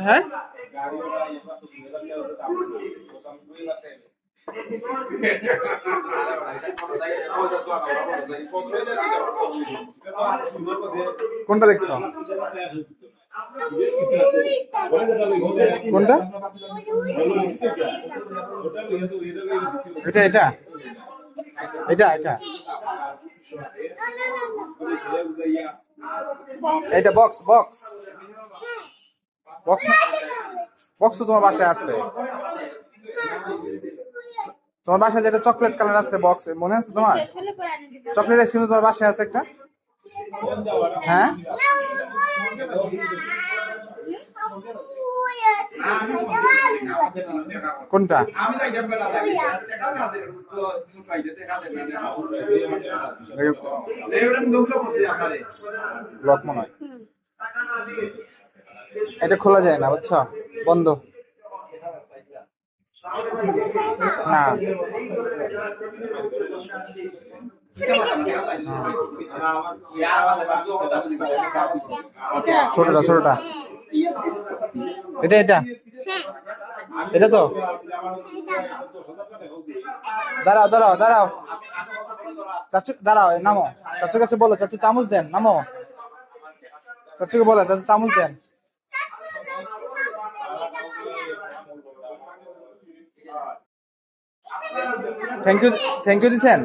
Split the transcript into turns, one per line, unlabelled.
হ্যাঁ কোনটা দেখছো? কোনটা? এটা এটা এটা এটা এটা বক্স বক্স বক্স বক্স তো তোমার বাসায় আছে। তোমার বাসায় যেটা চকলেট কালার আছে বক্স মনে আছে তোমার? চকলেট আইসক্রিম তোমার বাসায় আছে একটা? হ্যাঁ কোনটা? ব্লক মনে হয়। এটা খোলা যায় না বুঝছো, বন্ধ না। ছোটটা ছোটটা এটা এটা এটা তো দাঁড়াও দাঁড়াও দাঁড়াও চাচু দাঁড়াও নামো, চাচুর কাছে বলো চাচু চামচ দেন, নামো চাচুকে বলো চাচু চামচ দেন। থ্যাংক ইউ দিছেন।